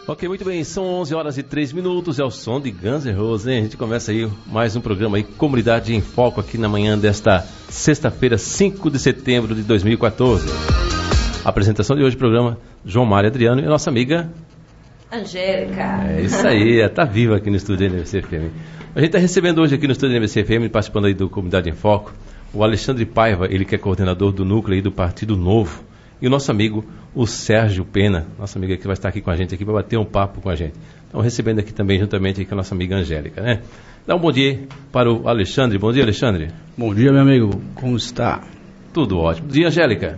Ok, muito bem, são 11 horas e 3 minutos, é o som de Guns N' Roses, hein? A gente começa aí mais um programa aí, Comunidade em Foco, aqui na manhã desta sexta-feira, 5 de setembro de 2014. A apresentação de hoje do programa, João Mário Adriano e a nossa amiga... Angélica. É isso aí, tá viva aqui no estúdio da NBC FM. A gente está recebendo hoje aqui no estúdio da NBC FM, participando aí do Comunidade em Foco, o Alexandre Paiva, ele que é coordenador do núcleo aí do Partido Novo, e o nosso amigo, o Sérgio Pena, nosso amigo que vai estar aqui com a gente, aqui para bater um papo com a gente. Então, recebendo aqui também, juntamente com a nossa amiga Angélica, né? Dá um bom dia para o Alexandre. Bom dia, Alexandre. Bom dia, meu amigo. Como está? Tudo ótimo. Bom dia, Angélica.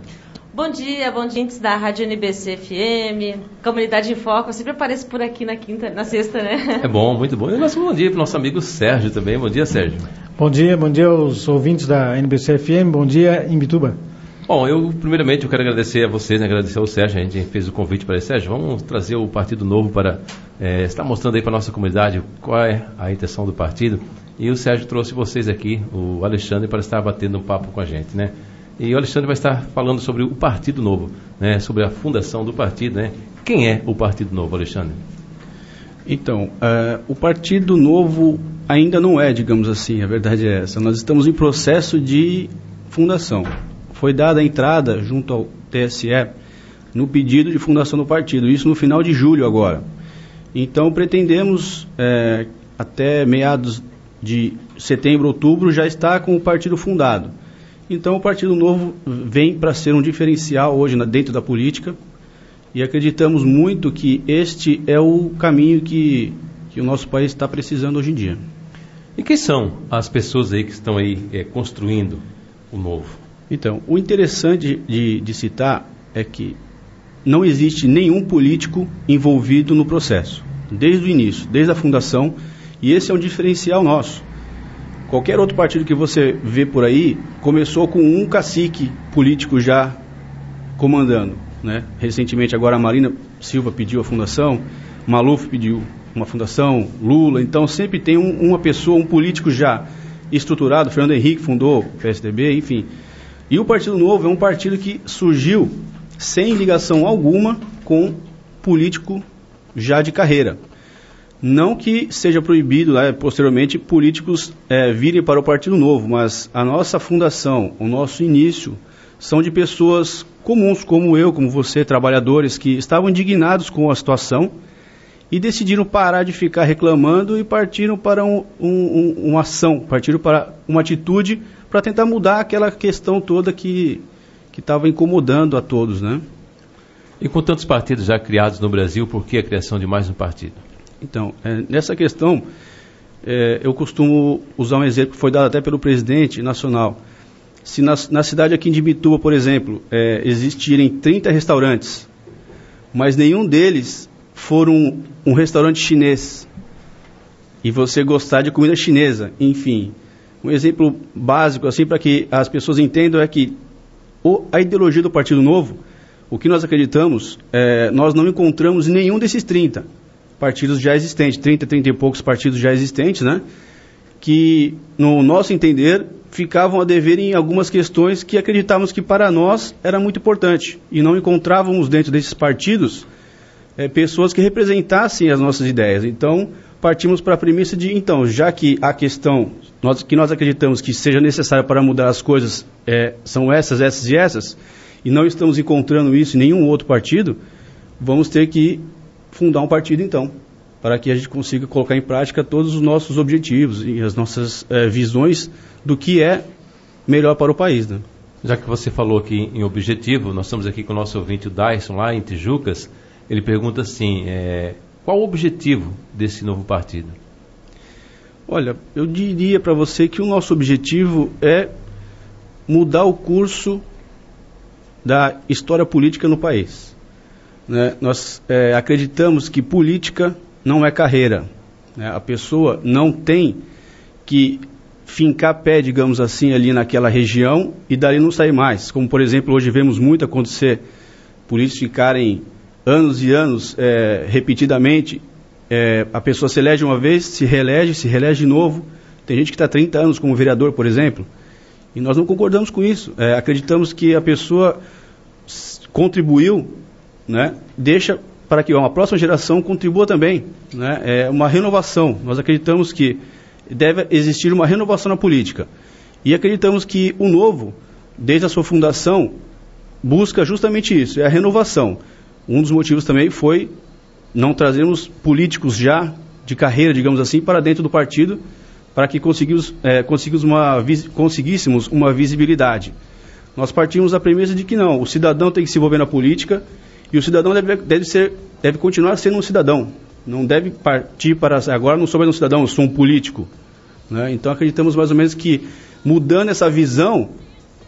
Bom dia, da Rádio NBC FM, Comunidade em Foco. Eu sempre apareço por aqui na sexta, né? É bom, muito bom. E nosso bom dia para o nosso amigo Sérgio também. Bom dia, Sérgio. Bom dia aos ouvintes da NBC FM. Bom dia, Imbituba. Bom, primeiramente eu quero agradecer a vocês, né, agradecer ao Sérgio, a gente fez o convite para ele. Sérgio, vamos trazer o Partido Novo para estar mostrando aí para a nossa comunidade qual é a intenção do partido. E o Sérgio trouxe vocês aqui, o Alexandre, para estar batendo um papo com a gente, né? E o Alexandre vai estar falando sobre o Partido Novo, né, sobre a fundação do partido, né? Quem é o Partido Novo, Alexandre? Então, o Partido Novo ainda não é, digamos assim, a verdade é essa. Nós estamos em processo de fundação. Foi dada a entrada junto ao TSE no pedido de fundação do partido, isso no final de julho agora. Então pretendemos, até meados de setembro, outubro, já estar com o partido fundado. Então o Partido Novo vem para ser um diferencial hoje dentro da política e acreditamos muito que este é o caminho que o nosso país está precisando hoje em dia. E quem são as pessoas aí que estão aí construindo o Novo? Então, o interessante de citar é que não existe nenhum político envolvido no processo, desde o início, desde a fundação, e esse é um diferencial nosso. Qualquer outro partido que você vê por aí começou com um cacique político já comandando, né? Recentemente agora a Marina Silva pediu a fundação, Maluf pediu uma fundação, Lula, então sempre tem uma pessoa, um político já estruturado. Fernando Henrique fundou o PSDB, enfim. E o Partido Novo é um partido que surgiu sem ligação alguma com político já de carreira. Não que seja proibido, posteriormente, políticos virem para o Partido Novo, mas a nossa fundação, o nosso início, são de pessoas comuns, como eu, como você, trabalhadores que estavam indignados com a situação e decidiram parar de ficar reclamando e partiram para uma ação, partiram para uma atitude para tentar mudar aquela questão toda que estava incomodando a todos, né? E com tantos partidos já criados no Brasil, por que a criação de mais um partido? Então, nessa questão, eu costumo usar um exemplo que foi dado até pelo presidente nacional. Se na cidade aqui de Imbituba, por exemplo, existirem 30 restaurantes, mas nenhum deles for um restaurante chinês, e você gostar de comida chinesa, enfim... Um exemplo básico, assim, para que as pessoas entendam é que a ideologia do Partido Novo, o que nós acreditamos, nós não encontramos em nenhum desses 30 partidos já existentes, 30 e poucos partidos já existentes, né? Que, no nosso entender, ficavam a dever em algumas questões que acreditávamos que para nós era muito importante. E não encontrávamos dentro desses partidos pessoas que representassem as nossas ideias. Então, partimos para a premissa de, então, já que a questão que nós acreditamos que seja necessária para mudar as coisas são essas e essas, e não estamos encontrando isso em nenhum outro partido, vamos ter que fundar um partido, então, para que a gente consiga colocar em prática todos os nossos objetivos e as nossas visões do que é melhor para o país, né? Já que você falou aqui em objetivo, nós estamos aqui com o nosso ouvinte, o Dyson, lá em Tijucas. Ele pergunta assim, qual o objetivo desse novo partido? Olha, eu diria para você que o nosso objetivo é mudar o curso da história política no país, né? Nós acreditamos que política não é carreira, né? A pessoa não tem que fincar pé, digamos assim, ali naquela região e dali não sair mais. Como, por exemplo, hoje vemos muito acontecer, políticos ficarem anos e anos repetidamente. A pessoa se elege uma vez, se reelege de novo. Tem gente que está 30 anos como vereador, por exemplo, e nós não concordamos com isso. Acreditamos que a pessoa contribuiu, né, deixa para que uma próxima geração contribua também, né? É uma renovação. Nós acreditamos que deve existir uma renovação na política. E acreditamos que o Novo, desde a sua fundação, busca justamente isso, é a renovação. Um dos motivos também foi não trazermos políticos já de carreira, digamos assim, para dentro do partido, para que conseguíssemos uma visibilidade. Nós partimos da premissa de que não, o cidadão tem que se envolver na política e o cidadão deve continuar sendo um cidadão. Não deve partir para, agora não sou mais um cidadão, eu sou um político. Né? Então acreditamos mais ou menos que, mudando essa visão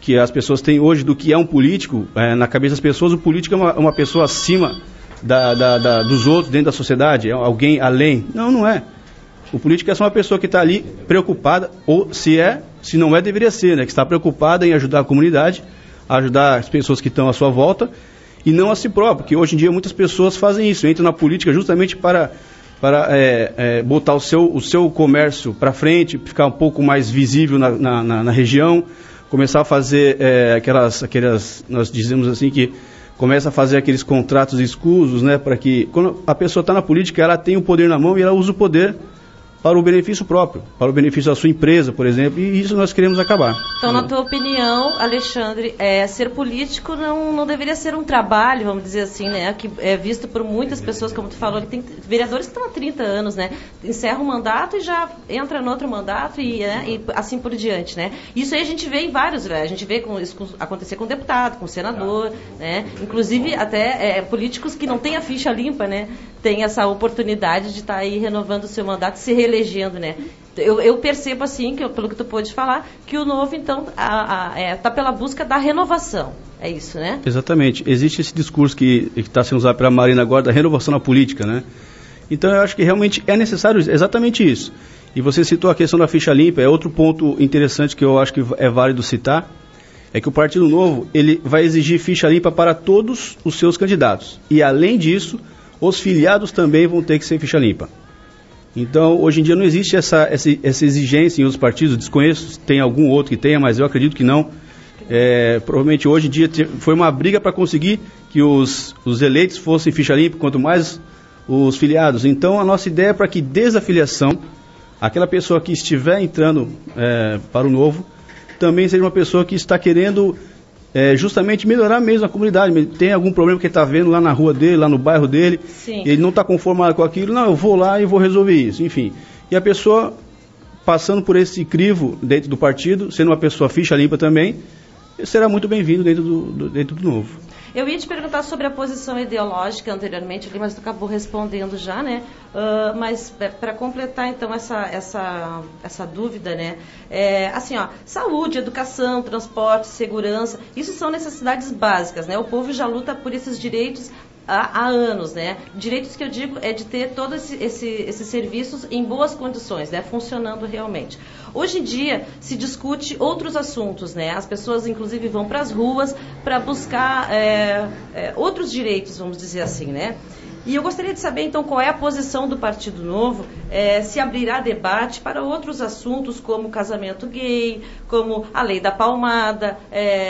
que as pessoas têm hoje do que é um político, na cabeça das pessoas, o político é uma pessoa acima dos outros, dentro da sociedade, é alguém além. Não, não é. O político é só uma pessoa que está ali preocupada, ou se não é, deveria ser, né? Que está preocupada em ajudar a comunidade, ajudar as pessoas que estão à sua volta, e não a si próprio, porque hoje em dia muitas pessoas fazem isso, entram na política justamente para botar o seu comércio para frente, ficar um pouco mais visível na região, começar a fazer aquelas, nós dizemos assim, que começa a fazer aqueles contratos escusos, né, para que, quando a pessoa está na política, ela tem o poder na mão e ela usa o poder para o benefício próprio, para o benefício da sua empresa, por exemplo, e isso nós queremos acabar. Então, na tua opinião, Alexandre, ser político não deveria ser um trabalho, vamos dizer assim, né, que é visto por muitas pessoas, como tu falou, que tem vereadores que estão há 30 anos, né, encerra um mandato e já entra no outro mandato e assim por diante, né. Isso aí a gente vê em vários, a gente vê isso acontecer com deputado, com senador, né, inclusive até políticos que não têm a ficha limpa, né, tem essa oportunidade de estar aí renovando o seu mandato, se reelegendo, né? Eu percebo assim, pelo que tu pôde falar, que o Novo, então, está pela busca da renovação. É isso, né? Exatamente. Existe esse discurso que está sendo usado pela Marina agora, da renovação na política, né? Então, eu acho que realmente é necessário exatamente isso. E você citou a questão da ficha limpa, é outro ponto interessante que eu acho que é válido citar, é que o Partido Novo, ele vai exigir ficha limpa para todos os seus candidatos. E, além disso, os filiados também vão ter que ser ficha limpa. Então, hoje em dia não existe essa exigência em outros partidos, desconheço se tem algum outro que tenha, mas eu acredito que não. Provavelmente hoje em dia foi uma briga para conseguir que os eleitos fossem ficha limpa, quanto mais os filiados. Então, a nossa ideia é para que desde a filiação, aquela pessoa que estiver entrando para o Novo, também seja uma pessoa que está querendo justamente melhorar mesmo a comunidade. Tem algum problema que ele está vendo lá na rua dele, lá no bairro dele, ele não está conformado com aquilo, não, eu vou lá e vou resolver isso, enfim. E a pessoa, passando por esse crivo dentro do partido, sendo uma pessoa ficha limpa também, será muito bem-vindo dentro do Novo. Eu ia te perguntar sobre a posição ideológica anteriormente, mas tu acabou respondendo já, né? Mas para completar então essa dúvida, né? Assim, ó, saúde, educação, transporte, segurança, isso são necessidades básicas, né? O povo já luta por esses direitos há anos, né? Direitos que eu digo é de ter todos esses serviços em boas condições, né? Funcionando realmente. Hoje em dia se discute outros assuntos, né? As pessoas inclusive vão para as ruas para buscar outros direitos, vamos dizer assim, né? E eu gostaria de saber, então, qual é a posição do Partido Novo, se abrirá debate para outros assuntos como casamento gay, como a lei da palmada,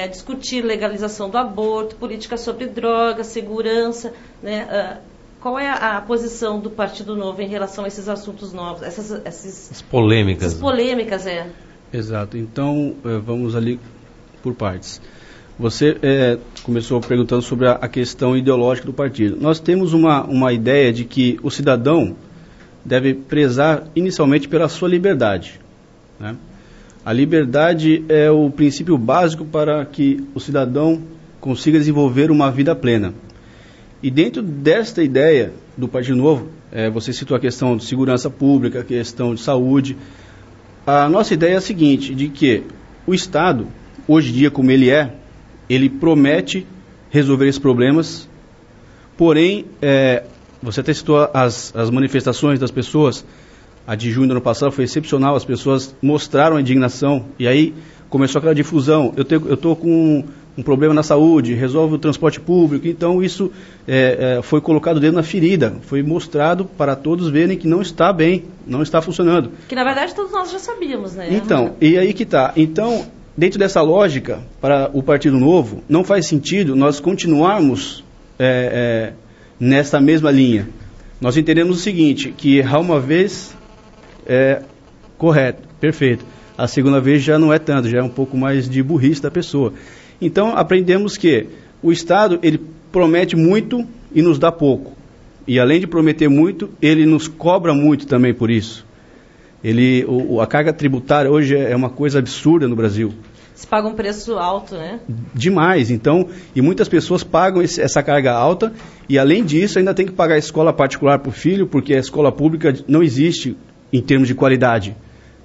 discutir legalização do aborto, política sobre drogas, segurança, né? Qual é a posição do Partido Novo em relação a esses assuntos novos, essas polêmicas? Essas polêmicas, Exato. Então, vamos ali por partes. Você começou perguntando sobre a questão ideológica do partido. Nós temos uma ideia de que o cidadão deve prezar inicialmente pela sua liberdade, né? A liberdade é o princípio básico para que o cidadão consiga desenvolver uma vida plena. E dentro desta ideia do Partido Novo, você citou a questão de segurança pública, a questão de saúde. A nossa ideia é a seguinte, de que o Estado, hoje em dia como ele promete resolver esses problemas, porém, você até citou as manifestações das pessoas, a de junho do ano passado foi excepcional, as pessoas mostraram a indignação, e aí começou aquela difusão, eu estou com um problema na saúde, resolve o transporte público, então isso foi colocado dentro da ferida, foi mostrado para todos verem que não está bem, não está funcionando. Que na verdade todos nós já sabíamos, né? Então, e aí que está, então, dentro dessa lógica, para o Partido Novo, não faz sentido nós continuarmos nessa mesma linha. Nós entendemos o seguinte, que errar uma vez é correto, perfeito. A segunda vez já não é tanto, já é um pouco mais de burrice da pessoa. Então, aprendemos que o Estado, ele promete muito e nos dá pouco. E além de prometer muito, ele nos cobra muito também por isso. A carga tributária hoje é uma coisa absurda no Brasil. Se paga um preço alto, né? Demais. Então, e muitas pessoas pagam essa carga alta e, além disso, ainda tem que pagar a escola particular para o filho, porque a escola pública não existe em termos de qualidade.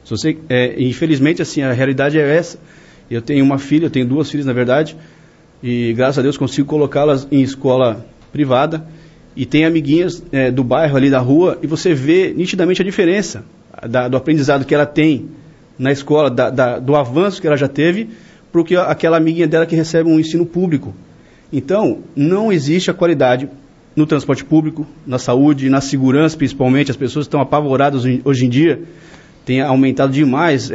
Se você, infelizmente, assim, a realidade é essa. Eu tenho uma filha, eu tenho 2 filhas, na verdade, e graças a Deus consigo colocá-las em escola privada, e tem amiguinhas do bairro ali da rua, e você vê nitidamente a diferença do aprendizado que ela tem na escola, do avanço que ela já teve, porque aquela amiguinha dela que recebe um ensino público. Então, não existe a qualidade no transporte público, na saúde, na segurança principalmente. As pessoas estão apavoradas hoje em dia, tem aumentado demais.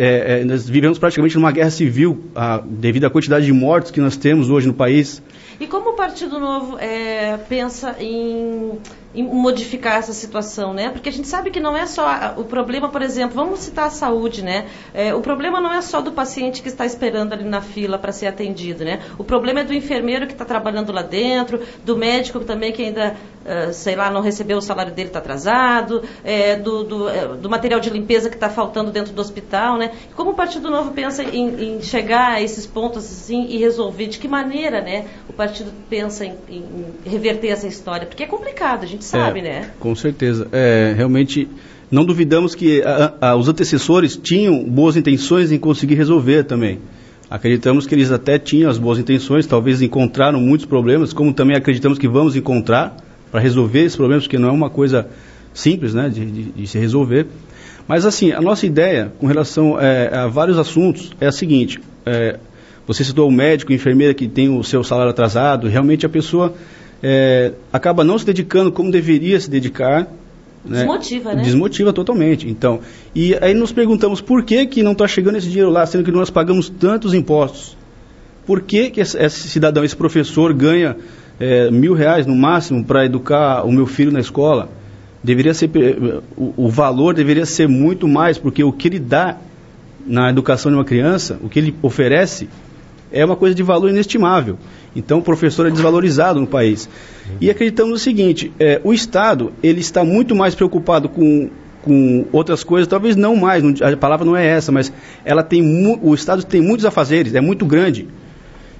Nós vivemos praticamente numa guerra civil, devido à quantidade de mortos que nós temos hoje no país. E como o Partido Novo pensa em modificar essa situação, né? Porque a gente sabe que não é só o problema, por exemplo, vamos citar a saúde, né? O problema não é só do paciente que está esperando ali na fila para ser atendido, né? O problema é do enfermeiro que está trabalhando lá dentro, do médico também que ainda, sei lá, não recebeu o salário dele, está atrasado, do material de limpeza que está faltando dentro do hospital, né? Como o Partido Novo pensa em chegar a esses pontos assim e resolver? De que maneira, né, o partido pensa em reverter essa história? Porque é complicado, a gente sabe, né? Com certeza. Realmente, não duvidamos que os antecessores tinham boas intenções em conseguir resolver também. Acreditamos que eles até tinham as boas intenções, talvez encontraram muitos problemas, como também acreditamos que vamos encontrar para resolver esses problemas, porque não é uma coisa simples, né, de se resolver. Mas, assim, a nossa ideia com relação a vários assuntos é a seguinte: você citou o médico, a enfermeira que tem o seu salário atrasado, realmente a pessoa acaba não se dedicando como deveria se dedicar. Desmotiva, né? Desmotiva totalmente. Então, e aí nos perguntamos por que não está chegando esse dinheiro lá, sendo que nós pagamos tantos impostos. Por que esse cidadão, esse professor ganha R$1.000 no máximo para educar o meu filho na escola? Deveria ser, o valor deveria ser muito mais, porque o que ele dá na educação de uma criança, o que ele oferece, é uma coisa de valor inestimável. Então, o professor é desvalorizado no país. E acreditamos no seguinte: o Estado, ele está muito mais preocupado com outras coisas, talvez não mais, a palavra não é essa, mas o Estado tem muitos afazeres, é muito grande.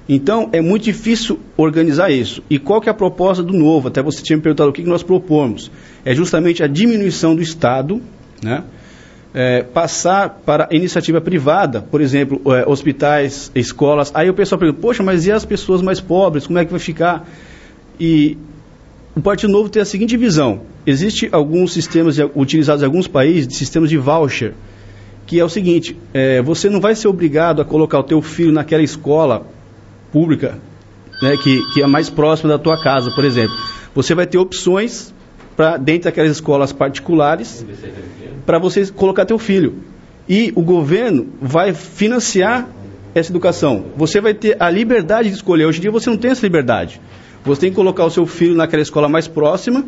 Então, é muito difícil organizar isso. E qual que é a proposta do Novo? Até você tinha me perguntado o que nós propomos. É justamente a diminuição do Estado, né? Passar para a iniciativa privada, por exemplo, hospitais, escolas. Aí o pessoal pergunta: poxa, mas e as pessoas mais pobres, como é que vai ficar? E o Partido Novo tem a seguinte visão: existem alguns sistemas utilizados em alguns países, de sistemas de voucher, que é o seguinte: você não vai ser obrigado a colocar o teu filho naquela escola pública, né, que é mais próxima da tua casa, por exemplo. Você vai ter opções dentro daquelas escolas particulares para você colocar teu filho. E o governo vai financiar essa educação. Você vai ter a liberdade de escolher. Hoje em dia você não tem essa liberdade. Você tem que colocar o seu filho naquela escola mais próxima.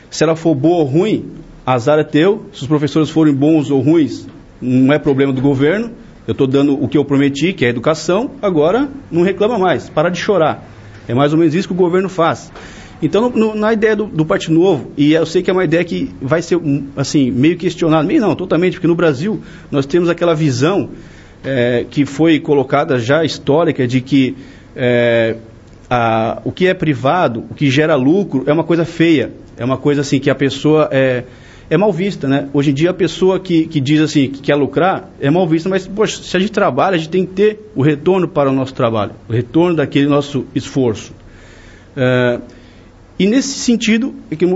Se ela for boa ou ruim, azar é teu. Se os professores forem bons ou ruins, não é problema do governo. Eu estou dando o que eu prometi, que é a educação. Agora não reclama mais, para de chorar. É mais ou menos isso que o governo faz. Então, na ideia do Partido Novo, e eu sei que é uma ideia que vai ser, assim, meio questionada, meio não, totalmente, porque no Brasil nós temos aquela visão que foi colocada já histórica de que o que é privado, o que gera lucro, é uma coisa feia, é uma coisa assim que a pessoa é mal vista, né? Hoje em dia a pessoa que diz assim, que quer lucrar, é mal vista, mas, poxa, se a gente trabalha, a gente tem que ter o retorno para o nosso trabalho, o retorno daquele nosso esforço. E nesse sentido,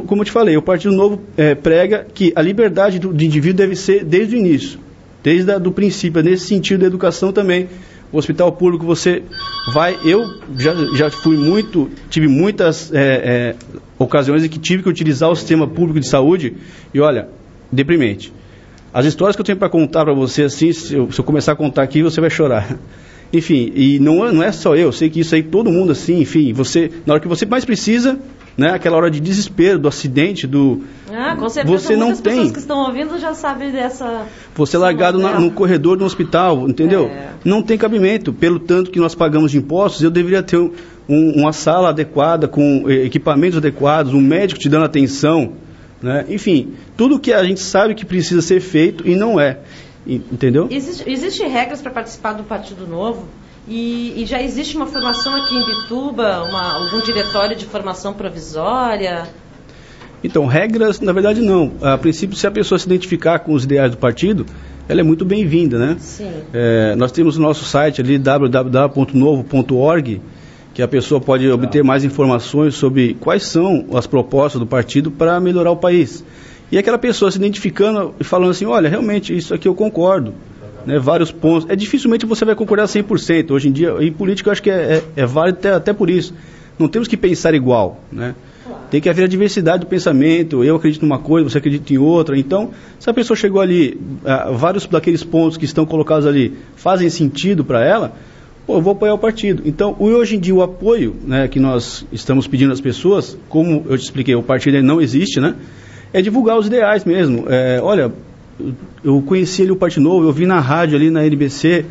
como eu te falei, o Partido Novo prega que a liberdade do indivíduo deve ser desde o início, desde o princípio. Nesse sentido da educação também. O hospital público você vai... Eu já tive muitas ocasiões em que tive que utilizar o sistema público de saúde e, olha, deprimente. As histórias que eu tenho para contar para você, assim, se eu começar a contar aqui, você vai chorar. Enfim, e não é só eu sei que isso aí todo mundo assim, enfim, na hora que você mais precisa, né, aquela hora de desespero, do acidente, com certeza você não muitas tem. pessoas que estão ouvindo já sabem dessa... Você largado no corredor de um hospital, entendeu? Não tem cabimento. Pelo tanto que nós pagamos de impostos, eu deveria ter uma sala adequada, com equipamentos adequados, um médico te dando atenção, né? Enfim, tudo que a gente sabe que precisa ser feito e não é, entendeu? Existem regras para participar do Partido Novo? E já existe uma formação aqui em Imbituba, algum diretório de formação provisória? Então, regras, na verdade, não. A princípio, se a pessoa se identificar com os ideais do partido, ela é muito bem-vinda, né? Sim. Nós temos o nosso site ali, www.novo.org, que a pessoa pode obter mais informações sobre quais são as propostas do partido para melhorar o país. E aquela pessoa se identificando e falando assim, olha, realmente, isso aqui eu concordo. Né, vários pontos. Dificilmente você vai concordar 100%. Hoje em dia, em política, eu acho que é válido até por isso. Não temos que pensar igual, né? Tem que haver a diversidade do pensamento. Eu acredito numa coisa, você acredita em outra. Então, se a pessoa chegou ali, vários daqueles pontos que estão colocados ali fazem sentido para ela, eu vou apoiar o partido. Então, hoje em dia, o apoio, né, que nós estamos pedindo às pessoas, como eu te expliquei, o partido ainda não existe, né? É divulgar os ideais mesmo. Olha, eu conheci ali o Partido Novo, eu vi na rádio ali na NBC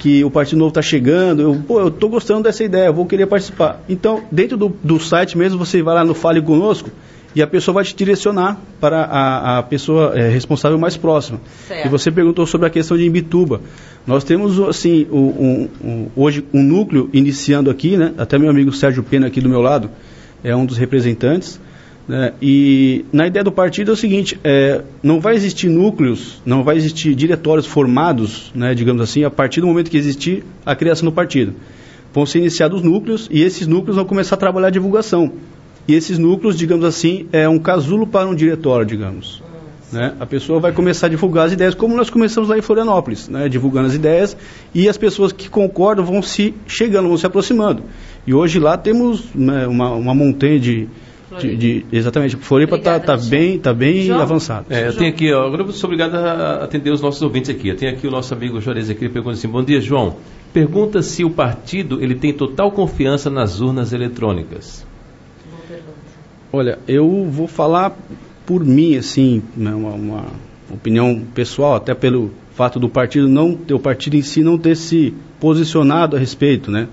que o Partido Novo está chegando, eu estou gostando dessa ideia, eu vou querer participar. Então, dentro do site mesmo, você vai lá no Fale Conosco e a pessoa vai te direcionar para a pessoa responsável mais próxima. Certo. E você perguntou sobre a questão de Imbituba. Nós temos, assim, hoje um núcleo iniciando aqui, né? Até meu amigo Sérgio Pena aqui do meu lado é um dos representantes. Né? E na ideia do partido é o seguinte, não vai existir núcleos, não vai existir diretórios formados, né, digamos assim, a partir do momento que existir a criação do partido. Vão ser iniciados núcleos e esses núcleos vão começar a trabalhar a divulgação. E esses núcleos, digamos assim, é um casulo para um diretório, digamos. Né? A pessoa vai começar a divulgar as ideias, como nós começamos lá em Florianópolis, né, divulgando as ideias, e as pessoas que concordam vão se chegando, vão se aproximando. E hoje lá temos, né, uma montanha exatamente, Floripa está bem avançado. Eu tenho aqui, agora eu sou obrigado a atender os nossos ouvintes aqui. Eu tenho aqui o nosso amigo Juarez aqui, ele pergunta assim, bom dia, João. Pergunta se o partido ele tem total confiança nas urnas eletrônicas. Boa pergunta. Olha, eu vou falar por mim, assim, uma opinião pessoal, até pelo fato do partido o partido em si não ter se posicionado a respeito, né?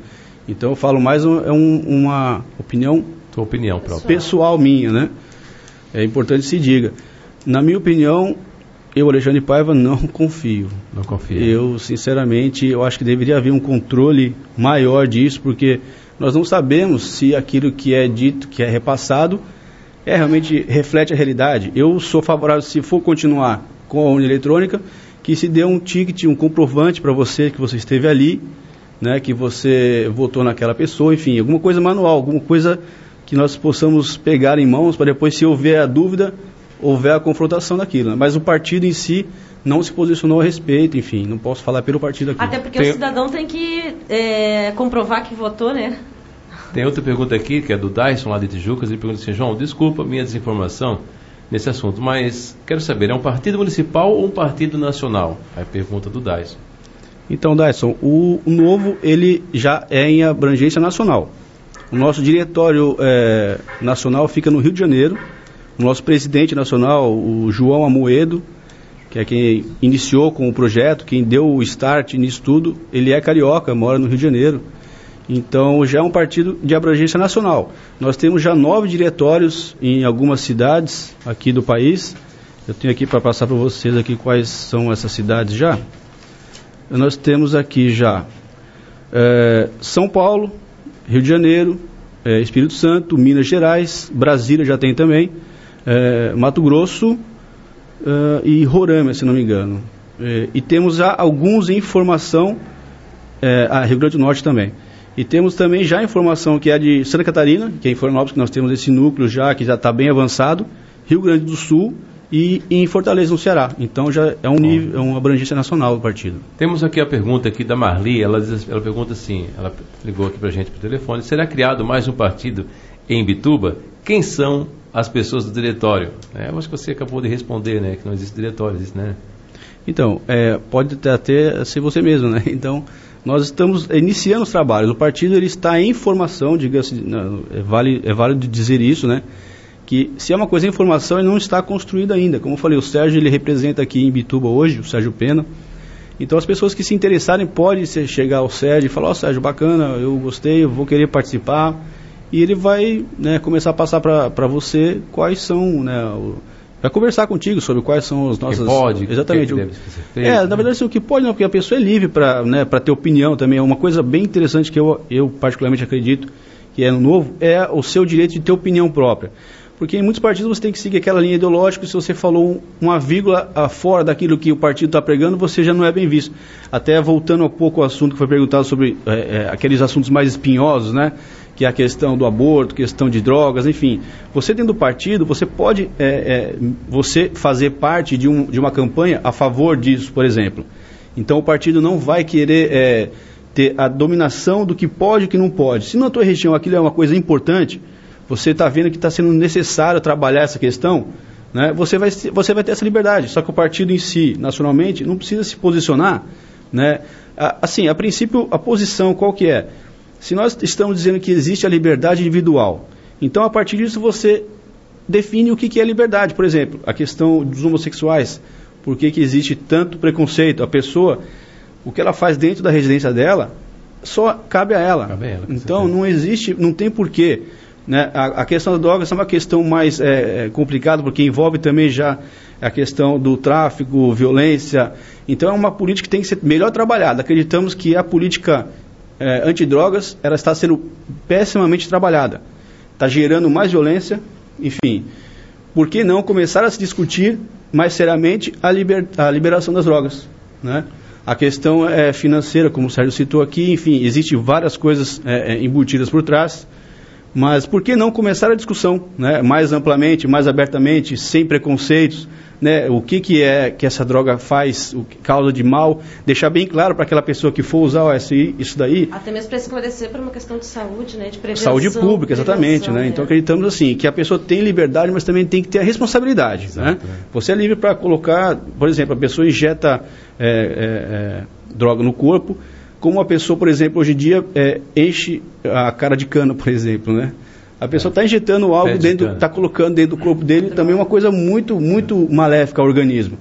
Então eu falo mais uma opinião tua opinião própria. Pessoal minha, né? É importante se diga. Na minha opinião, eu, Alexandre Paiva, não confio. Não confio. Eu, sinceramente, eu acho que deveria haver um controle maior disso, porque nós não sabemos se aquilo que é dito, que é repassado, realmente reflete a realidade. Eu sou favorável, se for continuar com a urna eletrônica, que se dê um ticket, um comprovante para você que você esteve ali, né? Que você votou naquela pessoa, enfim, alguma coisa manual, alguma coisa que nós possamos pegar em mãos para depois, se houver a dúvida, houver a confrontação daquilo. Né? Mas o partido em si não se posicionou a respeito, enfim, não posso falar pelo partido aqui. Até porque o cidadão tem que comprovar que votou, né? Tem outra pergunta aqui, que é do Dyson, lá de Tijucas, ele pergunta assim, João, desculpa minha desinformação nesse assunto, mas quero saber, é um partido municipal ou um partido nacional? É a pergunta do Dyson. Então, Dyson, o Novo, ele já é em abrangência nacional. O nosso diretório nacional fica no Rio de Janeiro. O nosso presidente nacional, o João Amoedo, que é quem iniciou com o projeto, quem deu o start nisso tudo, ele é carioca, mora no Rio de Janeiro. Então já é um partido de abrangência nacional. Nós temos já 9 diretórios em algumas cidades aqui do país. Eu tenho aqui para passar para vocês aqui quais são essas cidades já. Nós temos aqui já São Paulo, Rio de Janeiro, Espírito Santo, Minas Gerais, Brasília já tem também, Mato Grosso e Roraima, se não me engano. E temos já alguns em formação, Rio Grande do Norte também. E temos também já informação que é de Santa Catarina, que é em Florianópolis, que nós temos esse núcleo já, que já está bem avançado, Rio Grande do Sul e em Fortaleza, no Ceará. Então já é uma abrangência nacional do partido. Temos aqui a pergunta aqui da Marli, ela pergunta assim, ela ligou aqui para a gente por telefone, será criado mais um partido em Imbituba? Quem são as pessoas do diretório? Eu acho que você acabou de responder, né, que não existe diretório, existe, né? Então, pode até ser você mesmo, né? Então, nós estamos iniciando os trabalhos. O partido ele está em formação, diga-se, é válido dizer isso, né? Que se é uma coisa em formação, ele não está construído ainda. Como eu falei, o Sérgio ele representa aqui em Imbituba hoje, o Sérgio Pena. Então as pessoas que se interessarem podem chegar ao Sérgio e falar: ó, Sérgio, bacana, eu gostei, eu vou querer participar. E ele vai, né, começar a passar para você quais são, né, vai conversar contigo sobre quais são as nossas... Que pode, exatamente. Que deve ser feito, na verdade, assim, o que pode não, porque a pessoa é livre para ter opinião também. É uma coisa bem interessante que eu particularmente acredito que é no novo, é o seu direito de ter opinião própria. Porque em muitos partidos você tem que seguir aquela linha ideológica, e se você falou uma vírgula fora daquilo que o partido está pregando, você já não é bem visto. Até voltando um pouco ao assunto que foi perguntado sobre aqueles assuntos mais espinhosos, né? Que é a questão do aborto, questão de drogas, enfim. Você dentro do partido, você pode você fazer parte de uma campanha a favor disso, por exemplo. Então o partido não vai querer ter a dominação do que pode e o que não pode. Se na tua região aquilo é uma coisa importante, você está vendo que está sendo necessário trabalhar essa questão, né? Você vai ter essa liberdade. Só que o partido em si, nacionalmente, não precisa se posicionar, né? Assim, a princípio, a posição qual que é? Se nós estamos dizendo que existe a liberdade individual, então a partir disso você define o que é liberdade. Por exemplo, a questão dos homossexuais. Por que existe tanto preconceito? A pessoa, o que ela faz dentro da residência dela, só cabe a ela. Cabe a ela, então não existe, não tem porquê. Né? A questão da droga é uma questão mais complicada, porque envolve também já a questão do tráfico, violência. Então é uma política que tem que ser melhor trabalhada. Acreditamos que a política antidrogas, ela está sendo pessimamente trabalhada. Está gerando mais violência, enfim. Por que não começar a se discutir mais seriamente a liberação das drogas, né? A questão financeira, como o Sérgio citou aqui, enfim, existem várias coisas embutidas por trás. Mas por que não começar a discussão, né, mais amplamente, mais abertamente, sem preconceitos, né, o que essa droga faz, o que causa de mal, deixar bem claro para aquela pessoa que for usar isso daí. Até mesmo para esclarecer para uma questão de saúde, né, de prevenção. Saúde pública, exatamente. Né? Então acreditamos assim, que a pessoa tem liberdade, mas também tem que ter a responsabilidade. Né? Você é livre para colocar, por exemplo, a pessoa injeta droga no corpo, como a pessoa, por exemplo, hoje em dia enche a cara de cana, por exemplo, né? A pessoa está injetando algo está colocando dentro do corpo dele, também é uma coisa muito, muito maléfica ao organismo.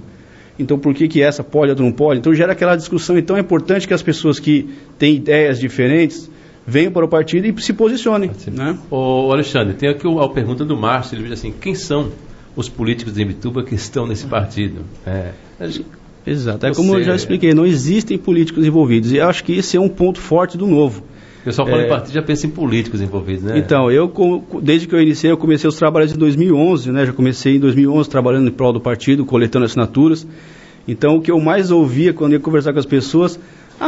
Então, por que essa pode, outra não pode? Então, gera aquela discussão. Então, é importante que as pessoas que têm ideias diferentes venham para o partido e se posicionem. Né? Ô Alexandre, tem aqui a pergunta do Márcio, ele diz assim: quem são os políticos de Imbituba que estão nesse partido? Exato, como eu já expliquei, não existem políticos envolvidos, e eu acho que esse é um ponto forte do novo. O pessoal fala em partido, já pensa em políticos envolvidos, né? Então, desde que eu iniciei, eu comecei os trabalhos em 2011, né? Já comecei em 2011 trabalhando em prol do partido, coletando assinaturas. Então, o que eu mais ouvia quando ia conversar com as pessoas: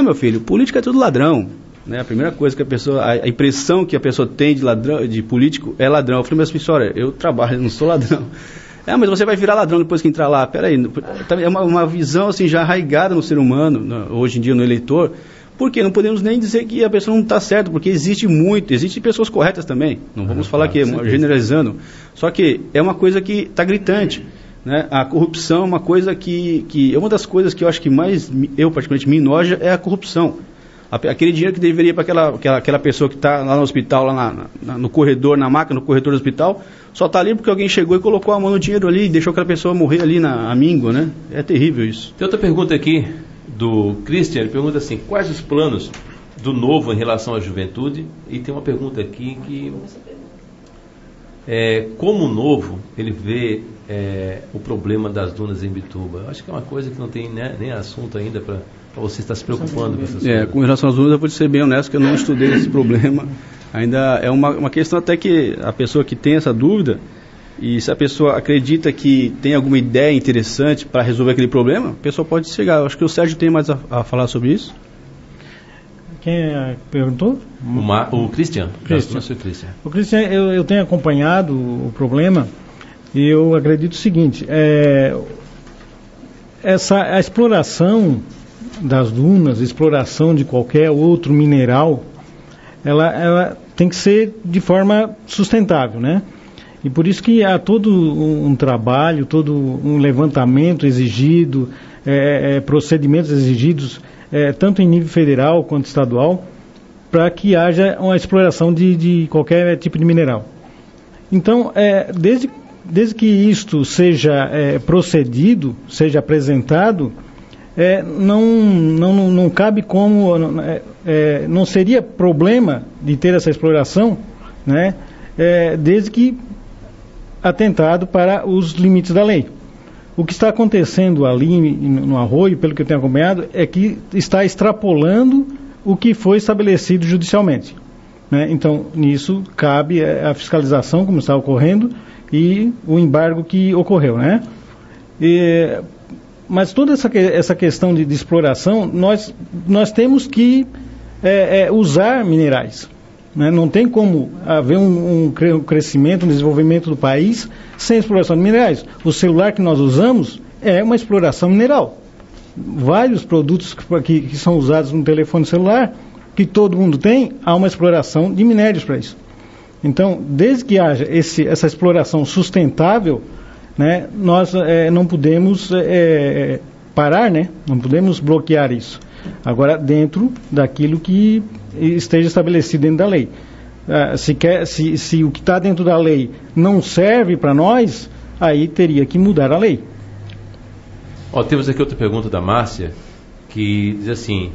meu filho, política é tudo ladrão, né? A primeira coisa que a impressão que a pessoa tem de político é ladrão. Eu falei: mas senhora, eu trabalho, não sou ladrão. Mas você vai virar ladrão depois que entrar lá. Peraí, é uma visão assim já arraigada no ser humano, hoje em dia no eleitor, porque não podemos nem dizer que a pessoa não está certa, porque existem pessoas corretas também, não vamos falar que generalizando, só que é uma coisa que está gritante, né? A corrupção é uma coisa que é uma das coisas que eu acho que mais, eu particularmente me enoja, é a corrupção. Aquele dinheiro que deveria ir para aquela pessoa que está lá no hospital, lá no corredor, na máquina, no corredor do hospital, só está ali porque alguém chegou e colocou a mão no dinheiro ali e deixou aquela pessoa morrer ali na míngua, né? É terrível isso. Tem outra pergunta aqui do Christian, ele pergunta assim: quais os planos do Novo em relação à juventude? E tem uma pergunta aqui que como o Novo ele vê o problema das dunas em Imbituba. Eu acho que é uma coisa que não tem nem assunto ainda para você estar se preocupando com essas coisas. Com relação às dunas, eu vou te ser bem honesto que eu não estudei esse problema. Ainda é uma questão até que a pessoa que tem essa dúvida, e se a pessoa acredita que tem alguma ideia interessante para resolver aquele problema, a pessoa pode chegar. Eu acho que o Sérgio tem mais a falar sobre isso. Quem perguntou? O Christian. O Christian, eu tenho acompanhado o problema e eu acredito o seguinte: a exploração das dunas, a exploração de qualquer outro mineral, ela tem que ser de forma sustentável, né? E por isso que há todo um trabalho, todo um levantamento exigido, procedimentos exigidos tanto em nível federal quanto estadual, para que haja uma exploração de qualquer tipo de mineral. Então, desde que isto seja procedido, seja apresentado, não cabe como, não seria problema de ter essa exploração, né, desde que atentado para os limites da lei. O que está acontecendo ali no Arroio, pelo que eu tenho acompanhado, é que está extrapolando o que foi estabelecido judicialmente, né? Então, nisso cabe a fiscalização, como está ocorrendo, e o embargo que ocorreu, né? Mas toda essa questão de exploração, nós temos que usar minerais, né? Não tem como haver um crescimento, um desenvolvimento do país sem exploração de minerais. O celular que nós usamos é uma exploração mineral. Vários produtos que são usados no telefone celular, que todo mundo tem, há uma exploração de minérios para isso. Então, desde que haja essa exploração sustentável, né, nós não podemos parar, né? Não podemos bloquear isso. Agora, dentro daquilo que esteja estabelecido dentro da lei. Se o que está dentro da lei não serve para nós, aí teria que mudar a lei. Temos aqui outra pergunta da Márcia, que diz assim: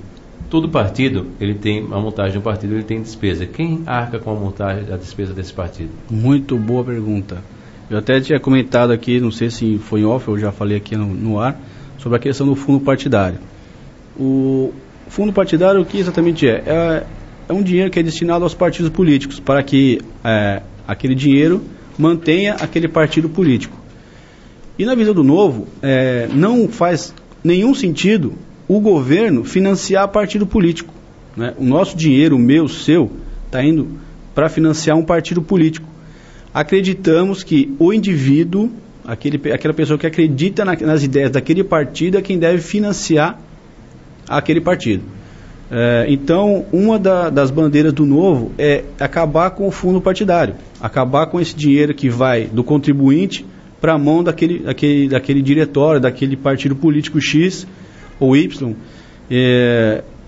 todo partido, ele tem a montagem do partido, ele tem despesa. Quem arca com a montagem da despesa desse partido? Muito boa pergunta. Eu até tinha comentado aqui, não sei se foi em off, eu já falei aqui no ar, sobre a questão do fundo partidário. O fundo partidário, o que exatamente é? É um dinheiro que é destinado aos partidos políticos, para que aquele dinheiro mantenha aquele partido político. E na visão do Novo, não faz nenhum sentido o governo financiar partido político, né? O nosso dinheiro, o meu, o seu, está indo para financiar um partido político. Acreditamos que o indivíduo, aquela pessoa que acredita nas ideias daquele partido, é quem deve financiar aquele partido. Então, uma das bandeiras do Novo é acabar com o fundo partidário, acabar com esse dinheiro que vai do contribuinte para a mão daquele diretório, daquele partido político X ou Y.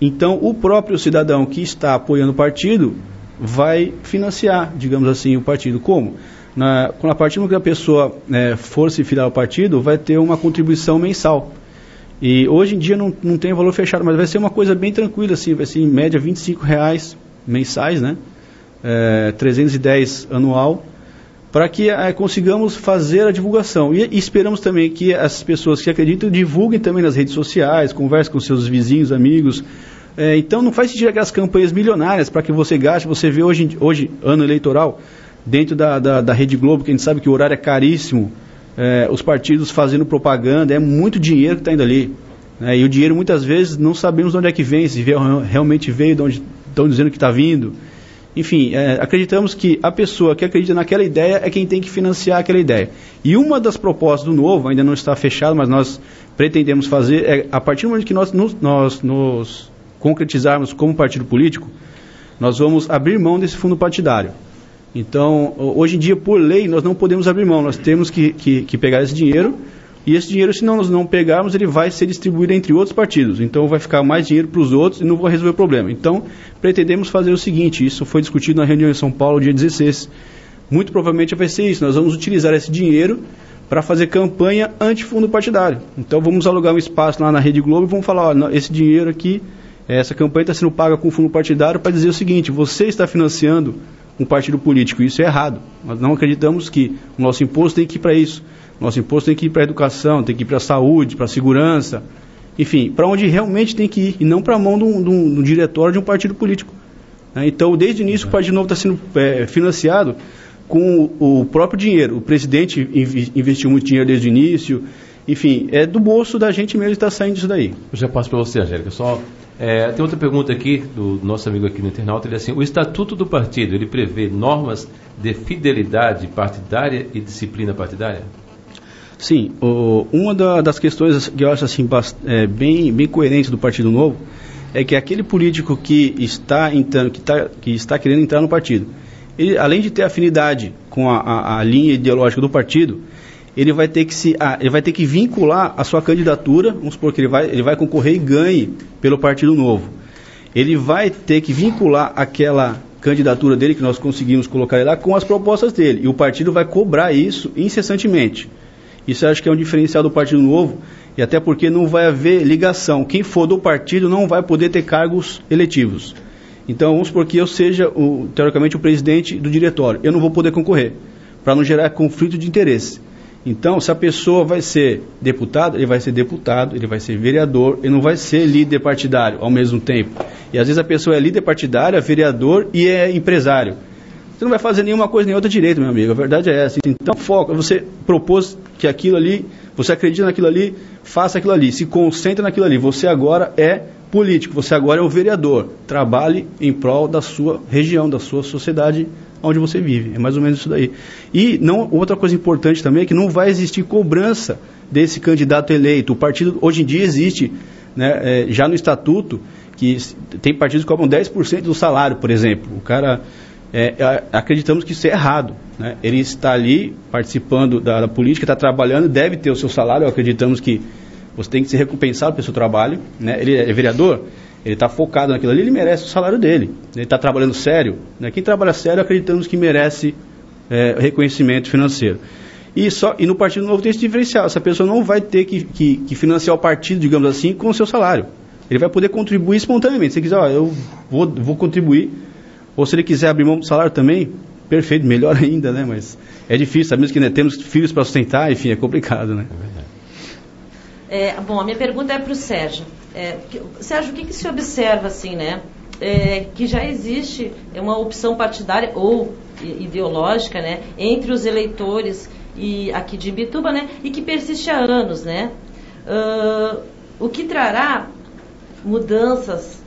Então, o próprio cidadão que está apoiando o partido vai financiar, digamos assim, o partido. Como? A partir do momento que a pessoa for se filiar ao partido, vai ter uma contribuição mensal. E hoje em dia não tem valor fechado, mas vai ser uma coisa bem tranquila, assim, vai ser em média R$25 mensais, né? 310 anual, para que consigamos fazer a divulgação. E esperamos também que as pessoas que acreditam divulguem também nas redes sociais, conversem com seus vizinhos, amigos. Então não faz sentido aquelas campanhas milionárias para que você gaste. Você vê hoje ano eleitoral, dentro da Rede Globo, que a gente sabe que o horário é caríssimo, os partidos fazendo propaganda, é muito dinheiro que está indo ali. E o dinheiro muitas vezes não sabemos de onde é que vem, se realmente veio, de onde estão dizendo que está vindo. Enfim, acreditamos que a pessoa que acredita naquela ideia é quem tem que financiar aquela ideia. E uma das propostas do Novo, ainda não está fechada, mas nós pretendemos fazer, a partir do momento que nós nos concretizarmos como partido político, nós vamos abrir mão desse fundo partidário. Então, hoje em dia, por lei, nós não podemos abrir mão, nós temos que pegar esse dinheiro, e esse dinheiro, se nós não pegarmos, ele vai ser distribuído entre outros partidos. Então, vai ficar mais dinheiro para os outros e não vai resolver o problema. Então, pretendemos fazer o seguinte, isso foi discutido na reunião em São Paulo, dia 16. Muito provavelmente vai ser isso, nós vamos utilizar esse dinheiro para fazer campanha anti-fundo partidário. Então, vamos alugar um espaço lá na Rede Globo e vamos falar, esse dinheiro aqui, essa campanha está sendo paga com fundo partidário para dizer o seguinte: você está financiando um partido político, isso é errado. Nós não acreditamos que o nosso imposto tem que ir para isso. Nosso imposto tem que ir para a educação, tem que ir para a saúde, para a segurança, enfim, para onde realmente tem que ir, e não para a mão de um diretório de um partido político. Então, desde o início, o Partido Novo está sendo financiado com o próprio dinheiro. O presidente investiu muito dinheiro desde o início, enfim, é do bolso da gente mesmo que está saindo disso daí. Eu já passo para você, Angélica. Tem outra pergunta aqui, do nosso amigo aqui no internauta, ele é assim: o Estatuto do Partido, ele prevê normas de fidelidade partidária e disciplina partidária? Sim, uma das questões que eu acho assim, bem coerente do Partido Novo é que aquele político que está entrando, que está querendo entrar no partido, ele, além de ter afinidade com a linha ideológica do partido, ele vai ter que vincular a sua candidatura, vamos supor que ele vai concorrer e ganhe pelo Partido Novo. Ele vai ter que vincular aquela candidatura dele, que nós conseguimos colocar ele lá, com as propostas dele. E o partido vai cobrar isso incessantemente. Isso eu acho que é um diferencial do Partido Novo, e até porque não vai haver ligação. Quem for do partido não vai poder ter cargos eletivos. Então, vamos supor que eu seja, teoricamente, o presidente do diretório. Eu não vou poder concorrer, para não gerar conflito de interesse. Então, se a pessoa vai ser deputado, ele vai ser deputado, ele vai ser vereador, ele não vai ser líder partidário ao mesmo tempo. E às vezes a pessoa é líder partidário, é vereador e é empresário. Você não vai fazer nenhuma coisa nem outra direito, meu amigo. A verdade é essa. Então, foca. Você propôs que aquilo ali, você acredita naquilo ali, faça aquilo ali. Se concentra naquilo ali. Você agora é político, você agora é o vereador. Trabalhe em prol da sua região, da sua sociedade onde você vive. É mais ou menos isso daí. E outra coisa importante também é que não vai existir cobrança desse candidato eleito. O partido, hoje em dia, existe, né, já no estatuto, que tem partidos que cobram 10% do salário, por exemplo. O cara, acreditamos que isso é errado, né? Ele está ali participando da política, está trabalhando, deve ter o seu salário. Acreditamos que você tem que ser recompensado pelo seu trabalho, né? Ele é vereador, ele está focado naquilo ali, ele merece o salário dele. Ele está trabalhando sério, né? Quem trabalha sério, acreditamos que merece reconhecimento financeiro. E no Partido Novo tem esse diferencial. Essa pessoa não vai ter que financiar o partido, digamos assim, com o seu salário. Ele vai poder contribuir espontaneamente. Se ele quiser, eu vou contribuir, ou se ele quiser abrir mão do salário também, perfeito, melhor ainda, né? Mas é difícil, sabemos que, né, temos filhos para sustentar, enfim, é complicado, né? Bom, a minha pergunta é para o Sérgio. Sérgio, o que se observa, assim, né? Que já existe uma opção partidária ou ideológica, né, entre os eleitores aqui de Imbituba, né, e que persiste há anos, né? O que trará mudanças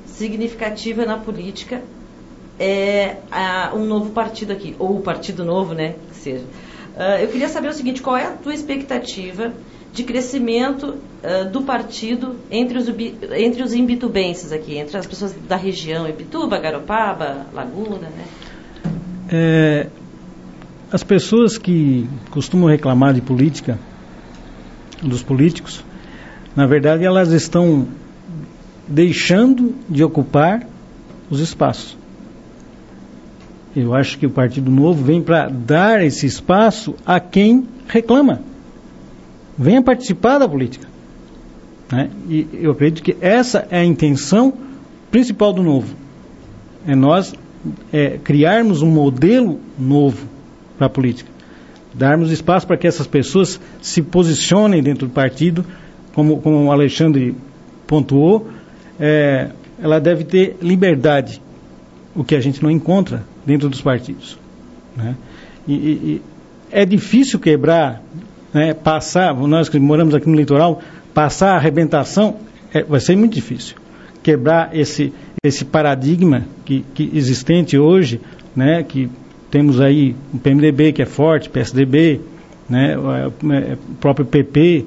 significativas na política um novo partido aqui, ou o Partido Novo, né, que seja. Eu queria saber o seguinte: qual é a tua expectativa de crescimento do partido entre os imbitubenses aqui, entre as pessoas da região, Imbituba, Garopaba, Laguna, né? As pessoas que costumam reclamar de política, dos políticos, na verdade elas estão deixando de ocupar os espaços. Eu acho que o Partido Novo vem para dar esse espaço a quem reclama. Venha participar da política, né? E eu acredito que essa é a intenção principal do Novo. É nós criarmos um modelo novo para a política. Darmos espaço para que essas pessoas se posicionem dentro do partido, como o Alexandre pontuou, ela deve ter liberdade, o que a gente não encontra dentro dos partidos, né? E é difícil quebrar, né, passar, nós que moramos aqui no litoral, passar a arrebentação, vai ser muito difícil. Quebrar esse paradigma que existente hoje, né, que temos aí o PMDB que é forte, PSDB, né, o próprio PP,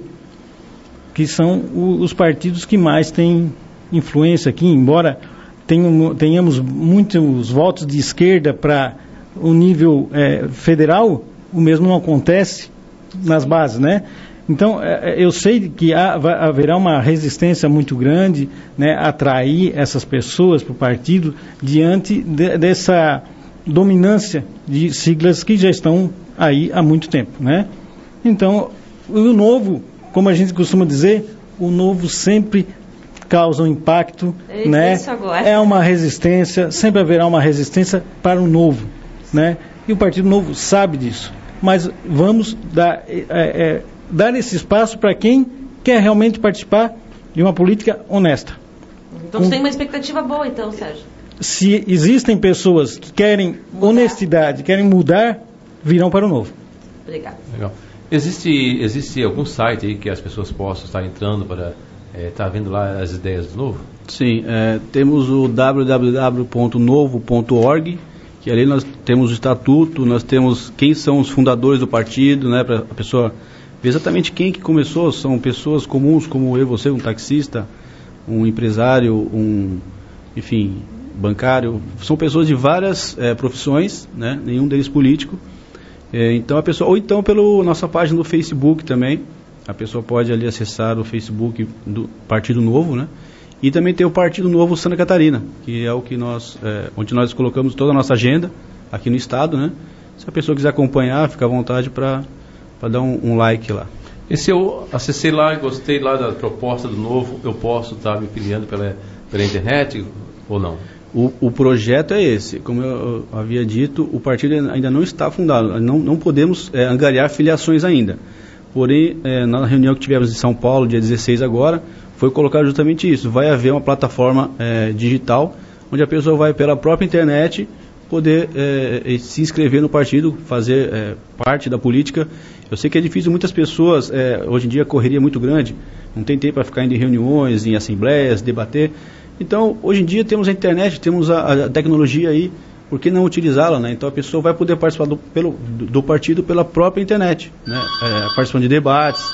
que são os partidos que mais têm influência aqui, embora tenhamos muitos votos de esquerda para o nível federal, o mesmo não acontece nas bases, né? Então, eu sei que haverá uma resistência muito grande, né, a atrair essas pessoas para o partido diante dessa dominância de siglas que já estão aí há muito tempo, né? Então, o Novo, como a gente costuma dizer, o Novo sempre causa um impacto, né? É uma resistência, sempre haverá uma resistência para o Novo, né? E o Partido Novo sabe disso. Mas vamos dar esse espaço para quem quer realmente participar de uma política honesta. Então você tem uma expectativa boa, então, Sérgio? Se existem pessoas que querem honestidade, querem mudar, virão para o Novo. Obrigada. Legal. Existe algum site aí que as pessoas possam estar entrando para estar vendo lá as ideias do Novo? Sim, temos o www.novo.org, que ali nós temos o estatuto, nós temos quem são os fundadores do partido, né, para a pessoa ver exatamente quem que começou. São pessoas comuns como eu, você, um taxista, um empresário, enfim, bancário. São pessoas de várias profissões, né, nenhum deles político. Então a pessoa, ou então pela nossa página do Facebook também, a pessoa pode ali acessar o Facebook do Partido Novo, né? E também tem o Partido Novo Santa Catarina, que é o que onde nós colocamos toda a nossa agenda aqui no estado, né? Se a pessoa quiser acompanhar, fica à vontade para dar um like lá. E se eu acessei lá e gostei lá da proposta do Novo, eu posso estar me filiando pela internet ou não? O projeto é esse. Como eu havia dito, o partido ainda não está fundado. Não podemos angariar filiações ainda. Porém, na reunião que tivemos em São Paulo, dia 16 agora, foi colocado justamente isso. Vai haver uma plataforma digital, onde a pessoa vai pela própria internet poder se inscrever no partido, fazer parte da política. Eu sei que é difícil, muitas pessoas, hoje em dia a correria é muito grande, não tem tempo para ficar indo em reuniões, em assembleias, debater. Então, hoje em dia temos a internet, temos a tecnologia aí, por que não utilizá-la, né? Então a pessoa vai poder participar do partido pela própria internet, né? Participando de debates,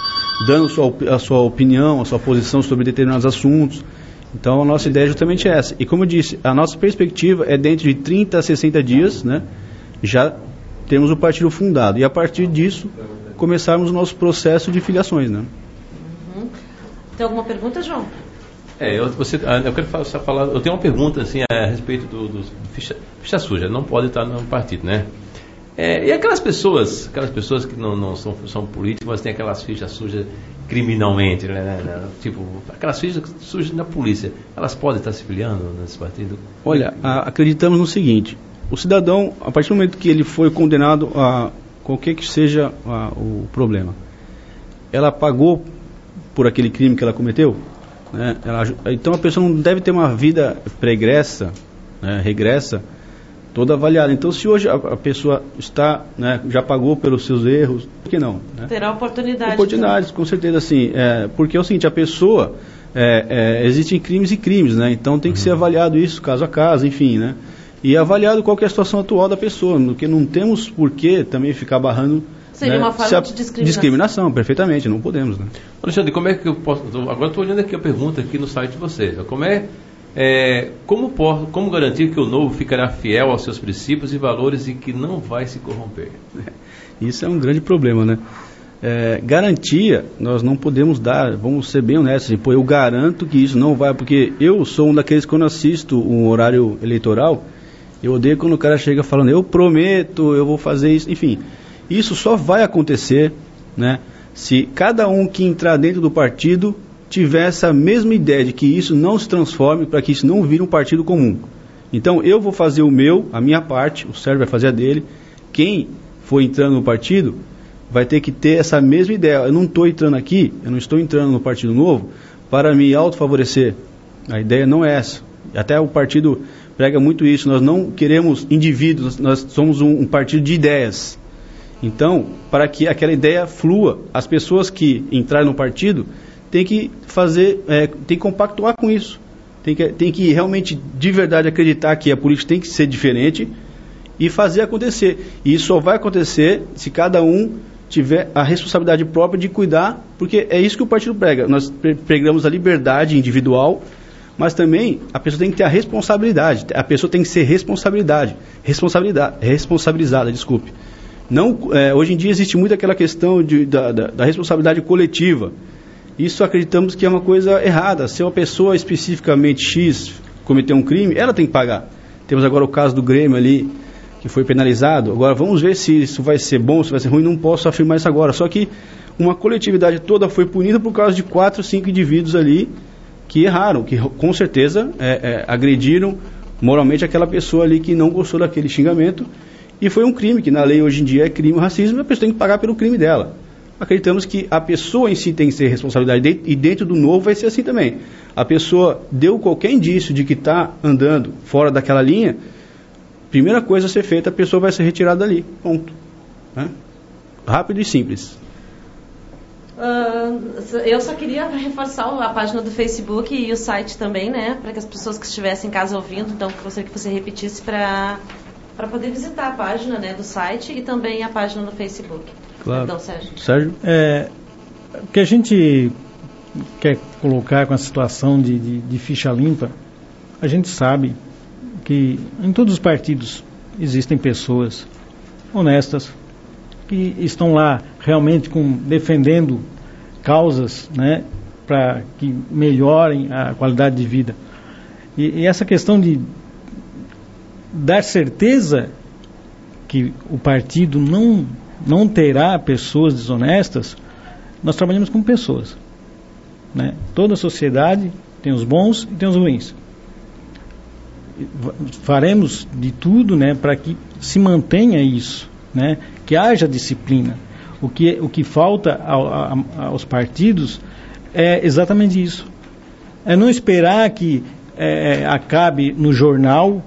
dando a sua opinião, a sua posição sobre determinados assuntos. Então a nossa ideia é justamente essa. E como eu disse, a nossa perspectiva é dentro de 30 a 60 dias, né? Já temos o partido fundado. E a partir disso, começarmos o nosso processo de filiações, né? Uhum. Tem alguma pergunta, João? Eu quero falar, eu tenho uma pergunta assim a respeito do ficha suja, não pode estar no partido, né? E aquelas pessoas que não são políticos, mas têm aquelas fichas sujas criminalmente, né? Tipo, aquelas fichas sujas na polícia, elas podem estar se filiando nesse partido? Olha, acreditamos no seguinte: o cidadão, a partir do momento que ele foi condenado a qualquer que seja o problema, ela pagou por aquele crime que ela cometeu? Né? Então a pessoa não deve ter uma vida pregressa, né, regressa, toda avaliada. Então se hoje a pessoa está, né, já pagou pelos seus erros, por que não? Né? Terá oportunidades. Oportunidades, com certeza, sim. Porque é o seguinte, a pessoa, existem crimes e crimes, né? Então tem que ser avaliado isso caso a caso, enfim, né? E avaliado qual que é a situação atual da pessoa, porque não temos por que também ficar barrando. Seria uma forma de discriminação. Discriminação, perfeitamente, não podemos, né? Alexandre, como é que eu posso... Agora estou olhando aqui a pergunta aqui no site de vocês. Como garantir que o Novo ficará fiel aos seus princípios e valores e que não vai se corromper? Isso é um grande problema, né? Garantia, nós não podemos dar, vamos ser bem honestos, assim, eu garanto que isso não vai, porque eu sou um daqueles que quando assisto um horário eleitoral, eu odeio quando o cara chega falando, eu prometo, eu vou fazer isso, enfim... Isso só vai acontecer, né, se cada um que entrar dentro do partido tiver essa mesma ideia de que isso não se transforme, para que isso não vire um partido comum. Então eu vou fazer a minha parte, o Sérgio vai fazer a dele. Quem for entrando no partido vai ter que ter essa mesma ideia. Eu não estou entrando no Partido Novo para me autofavorecer. A ideia não é essa. Até o partido prega muito isso. Nós não queremos indivíduos, nós somos um partido de ideias. Então, para que aquela ideia flua, as pessoas que entrarem no partido têm que tem que compactuar com isso. Tem que realmente, de verdade, acreditar que a política tem que ser diferente e fazer acontecer. E isso só vai acontecer se cada um tiver a responsabilidade própria de cuidar, porque é isso que o partido prega. Nós pregamos a liberdade individual, mas também a pessoa tem que ter a responsabilidade. A pessoa tem que ser responsabilizada, desculpe. Não, hoje em dia existe muito aquela questão da responsabilidade coletiva. Isso acreditamos que é uma coisa errada. Se uma pessoa especificamente X cometer um crime, ela tem que pagar. Temos agora o caso do Grêmio ali, que foi penalizado. Agora vamos ver se isso vai ser bom, se vai ser ruim, não posso afirmar isso agora. Só que uma coletividade toda foi punida por causa de 4 ou 5 indivíduos ali que erraram, que com certeza agrediram moralmente aquela pessoa ali que não gostou daquele xingamento. E foi um crime, que na lei hoje em dia é crime, racismo, e a pessoa tem que pagar pelo crime dela. Acreditamos que a pessoa em si tem que ter responsabilidade, e dentro do Novo vai ser assim também. A pessoa deu qualquer indício de que está andando fora daquela linha, primeira coisa a ser feita, a pessoa vai ser retirada dali. Ponto. Né? Rápido e simples. Eu só queria reforçar a página do Facebook e o site também, né? Para que as pessoas que estivessem em casa ouvindo, então gostaria que você repetisse para poder visitar a página, né, do site e também a página no Facebook. Claro. Então, Sérgio. O que a gente quer colocar com a situação de ficha limpa, a gente sabe que em todos os partidos existem pessoas honestas, que estão lá realmente defendendo causas, né, para que melhorem a qualidade de vida. E essa questão de dar certeza que o partido não terá pessoas desonestas, nós trabalhamos com pessoas, né? Toda a sociedade tem os bons e tem os ruins. Faremos de tudo, né, para que se mantenha isso, né, que haja disciplina. O que falta aos partidos é exatamente isso. É não esperar que acabe no jornal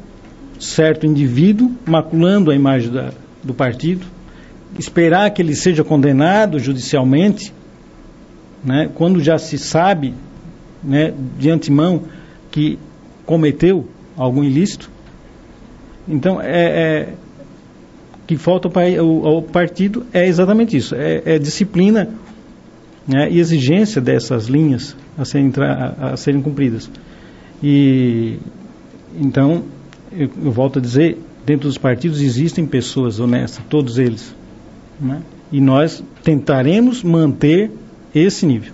certo indivíduo maculando a imagem do partido, esperar que ele seja condenado judicialmente, né, quando já se sabe, né, de antemão que cometeu algum ilícito. Então, o que falta ao partido é exatamente isso, é disciplina, né, e exigência dessas linhas a serem cumpridas. E então, eu volto a dizer, dentro dos partidos existem pessoas honestas, todos eles, né, e nós tentaremos manter esse nível.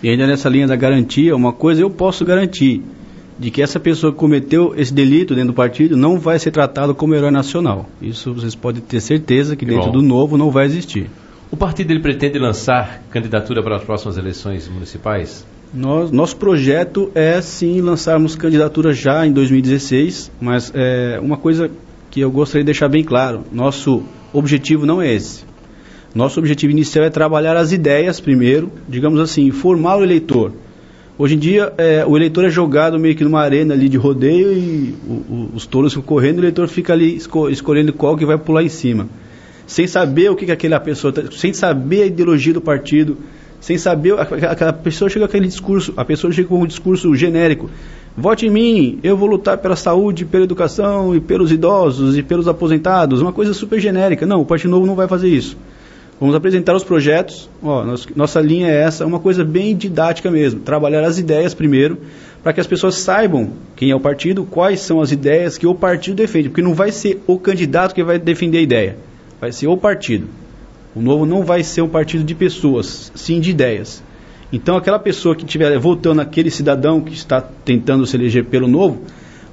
E ainda nessa linha da garantia, uma coisa eu posso garantir, de que essa pessoa que cometeu esse delito dentro do partido não vai ser tratada como herói nacional. Isso vocês podem ter certeza que dentro do novo não vai existir. O partido ele pretende lançar candidatura para as próximas eleições municipais? Nosso projeto é sim lançarmos candidatura já em 2016, mas uma coisa que eu gostaria de deixar bem claro, nosso objetivo não é esse. Nosso objetivo inicial é trabalhar as ideias primeiro, digamos assim, formar o eleitor. Hoje em dia, o eleitor é jogado meio que numa arena ali de rodeio e os touros ficam correndo, o eleitor fica ali escolhendo qual que vai pular em cima. Sem saber o que aquela pessoa, sem saber a ideologia do partido, sem saber, aquela pessoa chega com aquele discurso, a pessoa chega com um discurso genérico. Vote em mim, eu vou lutar pela saúde, pela educação, e pelos idosos, e pelos aposentados, uma coisa super genérica. Não, o Partido Novo não vai fazer isso. Vamos apresentar os projetos, nossa linha é essa, uma coisa bem didática mesmo, trabalhar as ideias primeiro, para que as pessoas saibam quem é o partido, quais são as ideias que o partido defende, porque não vai ser o candidato que vai defender a ideia, vai ser o partido. O Novo não vai ser um partido de pessoas, sim de ideias. Então aquela pessoa que estiver votando, aquele cidadão que está tentando se eleger pelo Novo,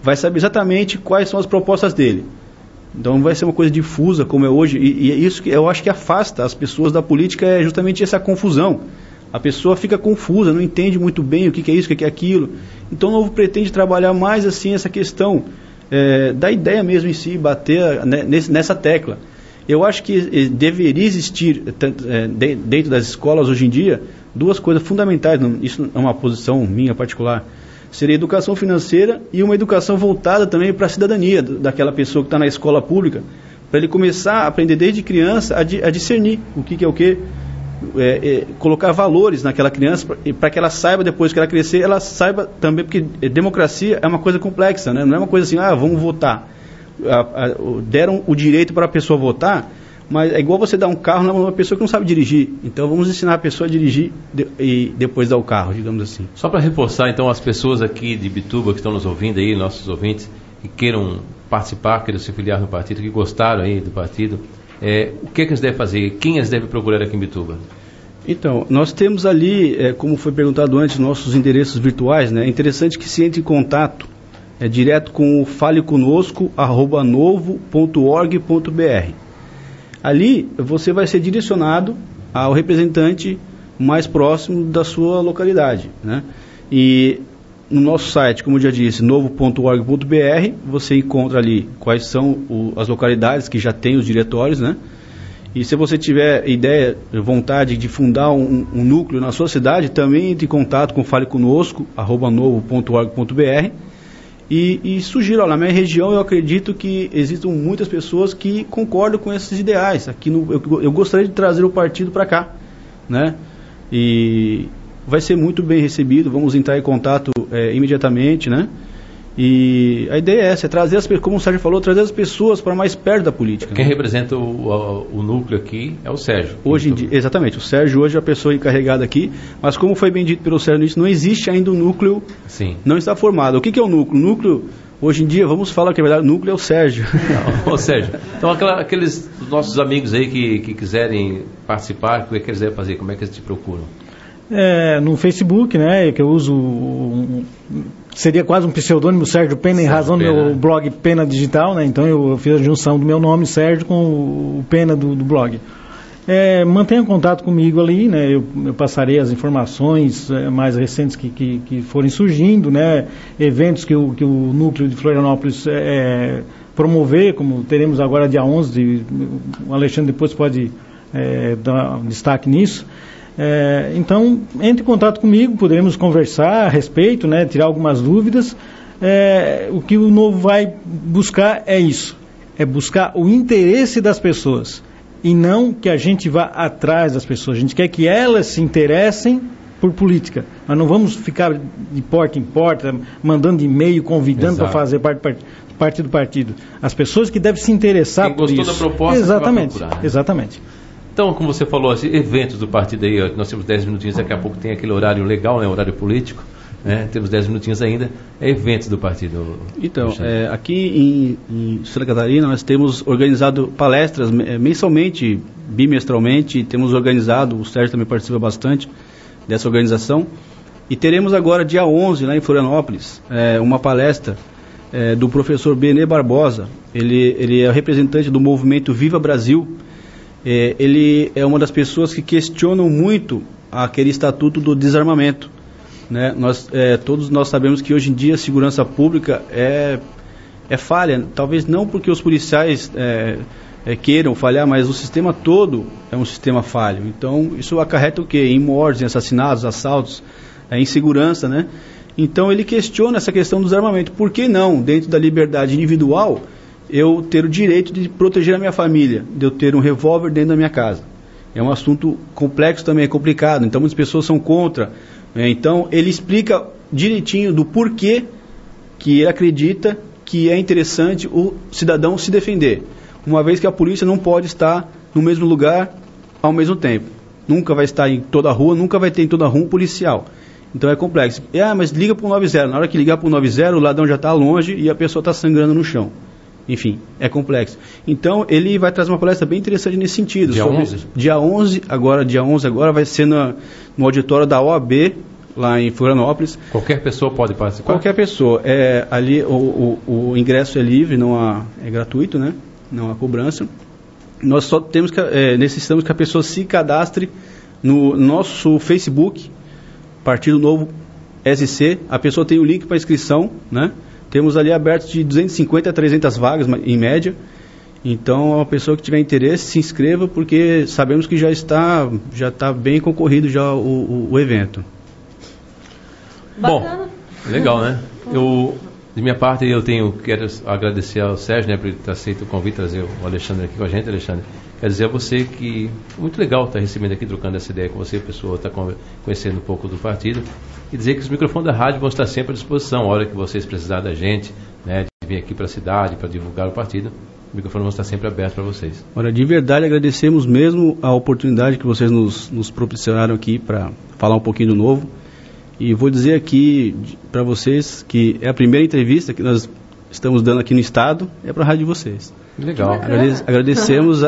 vai saber exatamente quais são as propostas dele. Então não vai ser uma coisa difusa como é hoje, e é isso que eu acho que afasta as pessoas da política, é justamente essa confusão. A pessoa fica confusa, não entende muito bem o que é isso, o que é aquilo. Então o Novo pretende trabalhar mais assim essa questão da ideia mesmo em si, bater nessa tecla. Eu acho que deveria existir dentro das escolas hoje em dia duas coisas fundamentais, isso é uma posição minha particular. Seria educação financeira e uma educação voltada também para a cidadania daquela pessoa que está na escola pública, para ele começar a aprender desde criança a discernir o que é o que, colocar valores naquela criança, para que ela saiba depois que ela crescer, ela saiba também, porque democracia é uma coisa complexa, né? Não é uma coisa assim, vamos votar. Deram o direito para a pessoa votar, mas é igual você dar um carro na mão de uma pessoa que não sabe dirigir. Então vamos ensinar a pessoa a dirigir e depois dar o carro, digamos assim. Só para reforçar, então, as pessoas aqui de Imbituba que estão nos ouvindo aí, nossos ouvintes, que queiram participar, queiram se filiar no partido, que gostaram aí do partido, o que eles devem fazer? Quem eles devem procurar aqui em Imbituba? Então, nós temos ali, como foi perguntado antes, nossos endereços virtuais, né? É interessante que se entre em contato direto com o faleconosco@novo.org.br. Ali você vai ser direcionado ao representante mais próximo da sua localidade, né? E no nosso site, como eu já disse, novo.org.br, você encontra ali quais são as localidades que já têm os diretórios, né? E se você tiver ideia, vontade de fundar um núcleo na sua cidade, também entre em contato com faleconosco@novo.org.br. E sugiro, na minha região eu acredito que existam muitas pessoas que concordam com esses ideais. Aqui eu gostaria de trazer o partido para cá, né? E vai ser muito bem recebido, vamos entrar em contato imediatamente, né? E a ideia é essa, trazer as pessoas, como o Sérgio falou, trazer as pessoas para mais perto da política. Quem representa o núcleo aqui é o Sérgio. Hoje em dia, exatamente, o Sérgio hoje é a pessoa encarregada aqui, mas como foi bem dito pelo Sérgio, não existe ainda um núcleo, sim, não está formado. O que é o núcleo? O núcleo, hoje em dia, vamos falar que a verdade, o núcleo é o Sérgio. Não, o Sérgio. Então aqueles nossos amigos aí que quiserem participar, o que quiserem fazer, como é que eles te procuram? No Facebook, né, que eu uso, seria quase um pseudônimo, Sérgio Pena, em razão do meu blog Pena Digital, né, então eu fiz a junção do meu nome, Sérgio, com o Pena do blog. Mantenha contato comigo ali, né, eu passarei as informações mais recentes que forem surgindo, né, eventos que o núcleo de Florianópolis promover, como teremos agora dia 11, o Alexandre depois pode dar um destaque nisso. Então, entre em contato comigo, poderemos conversar a respeito, né, tirar algumas dúvidas. O que o Novo vai buscar é isso, é buscar o interesse das pessoas e não que a gente vá atrás das pessoas. A gente quer que elas se interessem por política. Nós não vamos ficar de porta em porta, mandando e-mail, convidando para fazer parte do partido. As pessoas que devem se interessar por isso. Quem gostou da proposta, exatamente, vai procurar, né? Exatamente. Então, como você falou, assim, eventos do partido aí, nós temos 10 minutinhos, daqui a pouco tem aquele horário legal, né, horário político, né, temos 10 minutinhos ainda, eventos do partido. Então, aqui em Santa Catarina nós temos organizado palestras mensalmente, bimestralmente, temos organizado, o Sérgio também participa bastante dessa organização, e teremos agora dia 11 lá em Florianópolis, uma palestra do professor Benê Barbosa. Ele é o representante do movimento Viva Brasil. Ele é uma das pessoas que questionam muito aquele estatuto do desarmamento, né? Todos nós sabemos que hoje em dia a segurança pública é falha, talvez não porque os policiais queiram falhar, mas o sistema todo é um sistema falho. Então isso acarreta o quê? Em mortes, em assassinatos, assaltos, insegurança, né? Então ele questiona essa questão do desarmamento. Por que não, dentro da liberdade individual, eu ter o direito de proteger a minha família, de eu ter um revólver dentro da minha casa? É um assunto complexo também, é complicado, então muitas pessoas são contra. Então ele explica direitinho do porquê que ele acredita que é interessante o cidadão se defender, uma vez que a polícia não pode estar no mesmo lugar ao mesmo tempo. Nunca vai estar em toda a rua, nunca vai ter em toda a rua um policial. Então é complexo. Mas liga para o 90, na hora que ligar para o 90, o ladrão já está longe e a pessoa está sangrando no chão. Enfim, é complexo. Então, ele vai trazer uma palestra bem interessante nesse sentido. Dia 11? Dia 11 agora vai ser no auditório da OAB, lá em Florianópolis. Qualquer pessoa pode participar? Qualquer pessoa. Ali o ingresso é livre, é gratuito, né? Não há cobrança. Nós só necessitamos que a pessoa se cadastre no nosso Facebook, Partido Novo SC. A pessoa tem o link para inscrição, né? Temos ali aberto de 250 a 300 vagas, em média. Então, a pessoa que tiver interesse, se inscreva, porque sabemos que já está bem concorrido já o evento. Bacana. Bom, legal, né? De minha parte, quero agradecer ao Sérgio, né, por ter aceito o convite, trazer o Alexandre aqui com a gente. Alexandre, quero dizer a você que foi muito legal estar recebendo aqui, trocando essa ideia com você, a pessoa está conhecendo um pouco do partido, e dizer que os microfones da rádio vão estar sempre à disposição, a hora que vocês precisarem da gente, né, de vir aqui para a cidade, para divulgar o partido, os microfones vão estar sempre abertos para vocês. Olha, de verdade agradecemos mesmo a oportunidade que vocês nos proporcionaram aqui para falar um pouquinho do Novo. E vou dizer aqui para vocês que é a primeira entrevista que nós estamos dando aqui no estado, é para a rádio de vocês. Legal. Agradecemos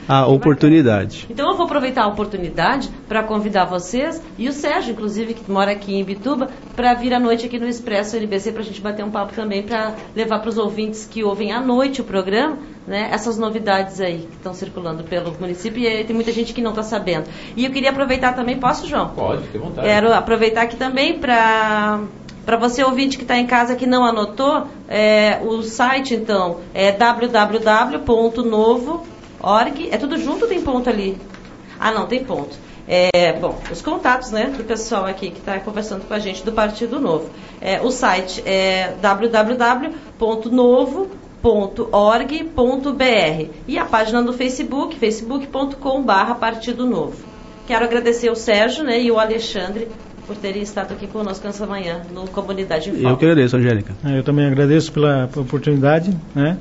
a oportunidade. Então eu vou aproveitar a oportunidade para convidar vocês e o Sérgio, inclusive, que mora aqui em Bituba, para vir à noite aqui no Expresso LBC para a gente bater um papo também, para levar para os ouvintes que ouvem à noite o programa, né, essas novidades aí que estão circulando pelo município, e tem muita gente que não está sabendo. E eu queria aproveitar também, posso, João? Pode, fique à vontade. Quero aproveitar aqui também para você ouvinte que está em casa que não anotou, o site então é www.novo.org. É tudo junto ou tem ponto ali? Ah, não, tem ponto. Bom, os contatos, né, do pessoal aqui que está conversando com a gente do Partido Novo. O site é www.novo.org.br e a página do Facebook, facebook.com/Partido Novo. Quero agradecer o Sérgio, né, e o Alexandre por terem estado aqui conosco essa manhã no Comunidade em Foco. Eu que agradeço, Angélica. Eu também agradeço pela oportunidade, né?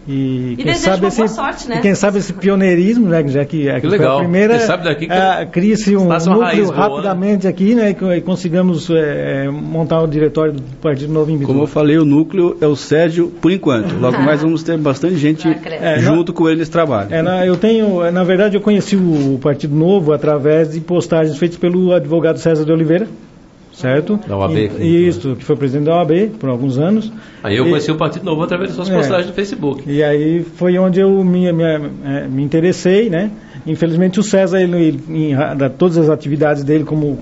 E desejo uma boa sorte, né? E quem sabe esse pioneirismo, né, já que que legal. Foi a primeira, cria-se um núcleo boa, rapidamente, né? Aqui, né, e consigamos montar o diretório do Partido Novo em Bituba. Como eu falei, o núcleo é o Sérgio por enquanto. Logo mais vamos ter bastante gente junto com ele nesse trabalho. Na verdade, eu conheci o Partido Novo através de postagens feitas pelo advogado César de Oliveira, certo? Da OAB. Isso, que foi presidente da OAB por alguns anos. Aí eu conheci o Partido Novo através das suas postagens no Facebook. E aí foi onde eu me interessei, né? Infelizmente o César, todas as atividades dele como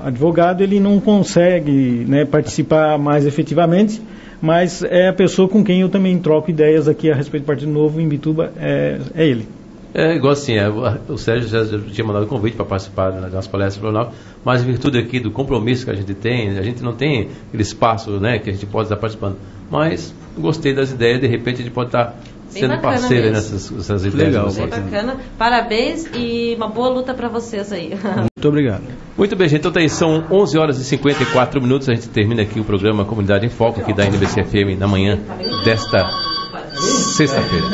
advogado, ele não consegue, né, participar mais efetivamente, mas é a pessoa com quem eu também troco ideias aqui a respeito do Partido Novo em Bituba, é ele. É igual assim, o Sérgio já tinha mandado um convite para participar das palestras do jornal, mas em virtude aqui do compromisso que a gente não tem aquele espaço, né, que a gente pode estar participando. Mas gostei das ideias, de repente a gente pode estar sendo parceiro nessas ideias. Legal, bem bacana. Parabéns e uma boa luta para vocês aí. Muito obrigado. Muito bem, gente. Então são 11 horas e 54 minutos. A gente termina aqui o programa Comunidade em Foco, aqui da NBC FM, na manhã desta sexta-feira.